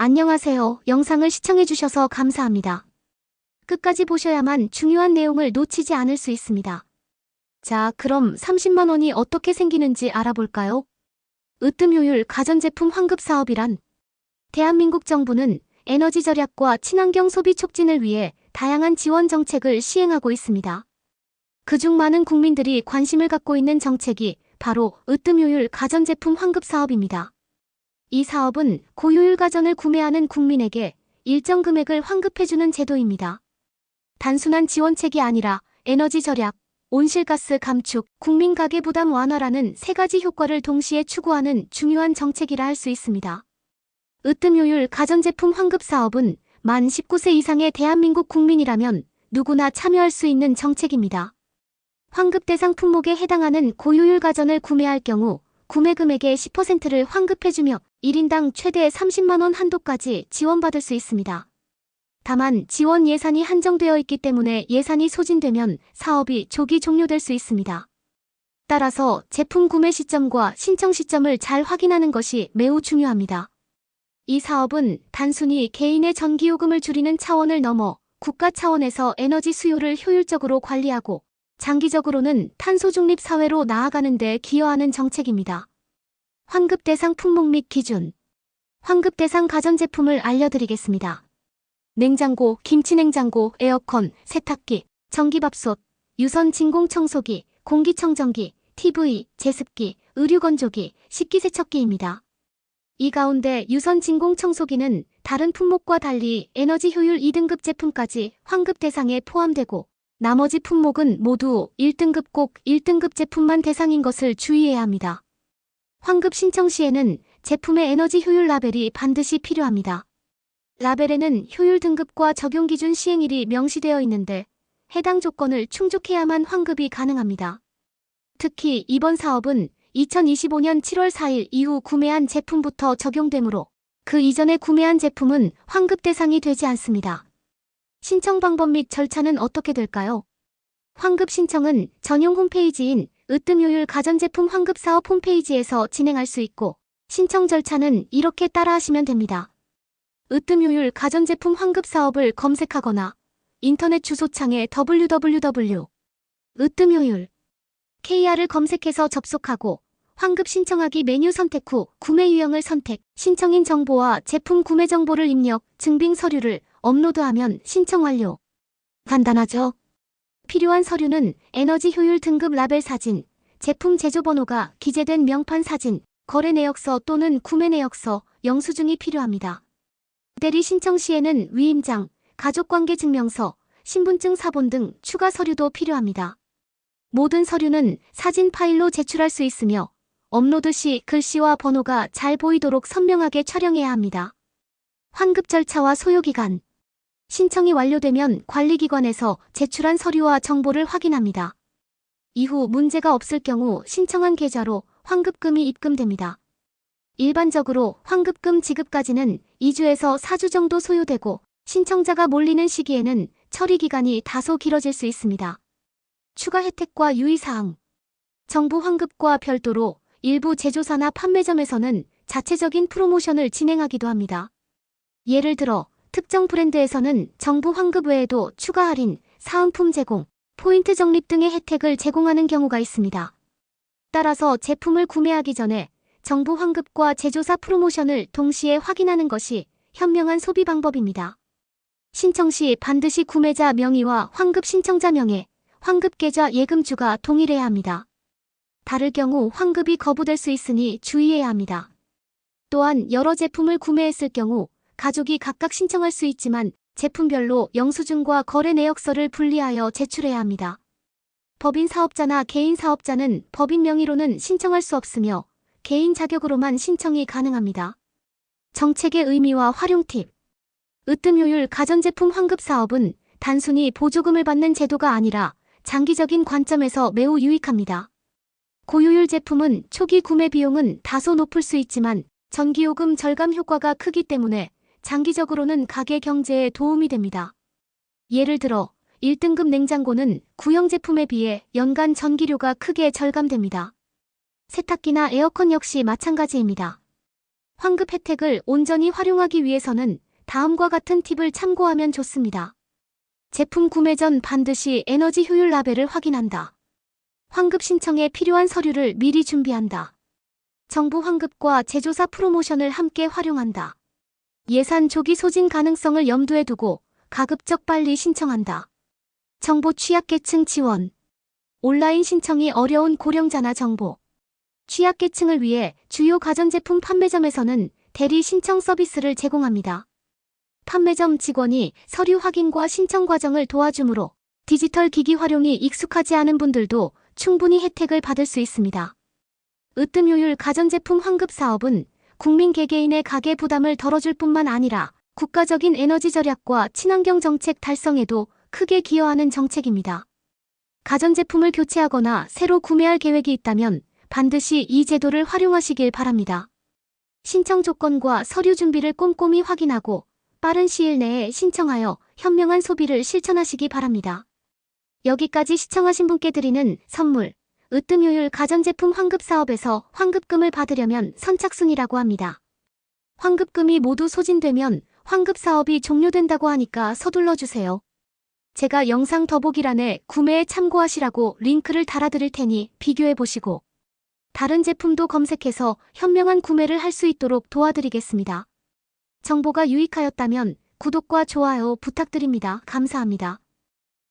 안녕하세요. 영상을 시청해주셔서 감사합니다. 끝까지 보셔야만 중요한 내용을 놓치지 않을 수 있습니다. 자, 그럼 30만 원이 어떻게 생기는지 알아볼까요? 으뜸효율 가전제품 환급 사업이란 대한민국 정부는 에너지 절약과 친환경 소비 촉진을 위해 다양한 지원 정책을 시행하고 있습니다. 그중 많은 국민들이 관심을 갖고 있는 정책이 바로 으뜸효율 가전제품 환급 사업입니다. 이 사업은 고효율 가전을 구매하는 국민에게 일정 금액을 환급해주는 제도입니다. 단순한 지원책이 아니라 에너지 절약, 온실가스 감축, 국민 가계 부담 완화라는 세 가지 효과를 동시에 추구하는 중요한 정책이라 할 수 있습니다. 으뜸효율 가전제품 환급 사업은 만 19세 이상의 대한민국 국민이라면 누구나 참여할 수 있는 정책입니다. 환급 대상 품목에 해당하는 고효율 가전을 구매할 경우 구매 금액의 10%를 환급해주며 1인당 최대 30만 원 한도까지 지원받을 수 있습니다. 다만 지원 예산이 한정되어 있기 때문에 예산이 소진되면 사업이 조기 종료될 수 있습니다. 따라서 제품 구매 시점과 신청 시점을 잘 확인하는 것이 매우 중요합니다. 이 사업은 단순히 개인의 전기요금을 줄이는 차원을 넘어 국가 차원에서 에너지 수요를 효율적으로 관리하고 장기적으로는 탄소 중립 사회로 나아가는 데 기여하는 정책입니다. 환급 대상 품목 및 기준. 환급 대상 가전제품을 알려드리겠습니다. 냉장고, 김치냉장고, 에어컨, 세탁기, 전기밥솥, 유선 진공청소기, 공기청정기, TV, 제습기, 의류건조기, 식기세척기입니다. 이 가운데 유선 진공청소기는 다른 품목과 달리 에너지 효율 2등급 제품까지 환급 대상에 포함되고 나머지 품목은 모두 1등급 꼭 1등급 제품만 대상인 것을 주의해야 합니다. 환급 신청 시에는 제품의 에너지 효율 라벨이 반드시 필요합니다. 라벨에는 효율 등급과 적용 기준 시행일이 명시되어 있는데 해당 조건을 충족해야만 환급이 가능합니다. 특히 이번 사업은 2025년 7월 4일 이후 구매한 제품부터 적용되므로 그 이전에 구매한 제품은 환급 대상이 되지 않습니다. 신청 방법 및 절차는 어떻게 될까요? 환급 신청은 전용 홈페이지인 으뜸효율 가전제품 환급 사업 홈페이지에서 진행할 수 있고 신청 절차는 이렇게 따라하시면 됩니다. 으뜸효율 가전제품 환급 사업을 검색하거나 인터넷 주소창에 www. 으뜸효율 KR을 검색해서 접속하고 환급 신청하기 메뉴 선택 후 구매 유형을 선택, 신청인 정보와 제품 구매 정보를 입력, 증빙 서류를 업로드하면 신청 완료. 간단하죠? 필요한 서류는 에너지 효율 등급 라벨 사진, 제품 제조 번호가 기재된 명판 사진, 거래 내역서 또는 구매 내역서, 영수증이 필요합니다. 대리 신청 시에는 위임장, 가족관계 증명서, 신분증 사본 등 추가 서류도 필요합니다. 모든 서류는 사진 파일로 제출할 수 있으며 업로드 시 글씨와 번호가 잘 보이도록 선명하게 촬영해야 합니다. 환급 절차와 소요기간. 신청이 완료되면 관리기관에서 제출한 서류와 정보를 확인합니다. 이후 문제가 없을 경우 신청한 계좌로 환급금이 입금됩니다. 일반적으로 환급금 지급까지는 2주에서 4주 정도 소요되고 신청자가 몰리는 시기에는 처리기간이 다소 길어질 수 있습니다. 추가 혜택과 유의사항. 정부 환급과 별도로 일부 제조사나 판매점에서는 자체적인 프로모션을 진행하기도 합니다. 예를 들어 특정 브랜드에서는 정부 환급 외에도 추가 할인, 사은품 제공, 포인트 적립 등의 혜택을 제공하는 경우가 있습니다. 따라서 제품을 구매하기 전에 정부 환급과 제조사 프로모션을 동시에 확인하는 것이 현명한 소비 방법입니다. 신청 시 반드시 구매자 명의와 환급 신청자 명예, 환급 계좌 예금주가 동일해야 합니다. 다를 경우 환급이 거부될 수 있으니 주의해야 합니다. 또한 여러 제품을 구매했을 경우 가족이 각각 신청할 수 있지만 제품별로 영수증과 거래 내역서를 분리하여 제출해야 합니다. 법인 사업자나 개인 사업자는 법인 명의로는 신청할 수 없으며 개인 자격으로만 신청이 가능합니다. 정책의 의미와 활용 팁. 으뜸효율 가전제품 환급 사업은 단순히 보조금을 받는 제도가 아니라 장기적인 관점에서 매우 유익합니다. 고효율 제품은 초기 구매 비용은 다소 높을 수 있지만 전기요금 절감 효과가 크기 때문에 장기적으로는 가계 경제에 도움이 됩니다. 예를 들어 1등급 냉장고는 구형 제품에 비해 연간 전기료가 크게 절감됩니다. 세탁기나 에어컨 역시 마찬가지입니다. 환급 혜택을 온전히 활용하기 위해서는 다음과 같은 팁을 참고하면 좋습니다. 제품 구매 전 반드시 에너지 효율 라벨을 확인한다. 환급 신청에 필요한 서류를 미리 준비한다. 정부 환급과 제조사 프로모션을 함께 활용한다. 예산 조기 소진 가능성을 염두에 두고 가급적 빨리 신청한다. 정보 취약계층 지원. 온라인 신청이 어려운 고령자나 정보 취약계층을 위해 주요 가전제품 판매점에서는 대리 신청 서비스를 제공합니다. 판매점 직원이 서류 확인과 신청 과정을 도와주므로 디지털 기기 활용이 익숙하지 않은 분들도 충분히 혜택을 받을 수 있습니다. 으뜸효율 가전제품 환급 사업은 국민 개개인의 가계 부담을 덜어줄 뿐만 아니라 국가적인 에너지 절약과 친환경 정책 달성에도 크게 기여하는 정책입니다. 가전제품을 교체하거나 새로 구매할 계획이 있다면 반드시 이 제도를 활용하시길 바랍니다. 신청 조건과 서류 준비를 꼼꼼히 확인하고 빠른 시일 내에 신청하여 현명한 소비를 실천하시기 바랍니다. 여기까지 시청하신 분께 드리는 선물, 으뜸효율 가전제품 환급 사업에서 환급금을 받으려면 선착순이라고 합니다. 환급금이 모두 소진되면 환급 사업이 종료된다고 하니까 서둘러 주세요. 제가 영상 더보기란에 구매에 참고하시라고 링크를 달아드릴 테니 비교해보시고 다른 제품도 검색해서 현명한 구매를 할 수 있도록 도와드리겠습니다. 정보가 유익하였다면 구독과 좋아요 부탁드립니다. 감사합니다.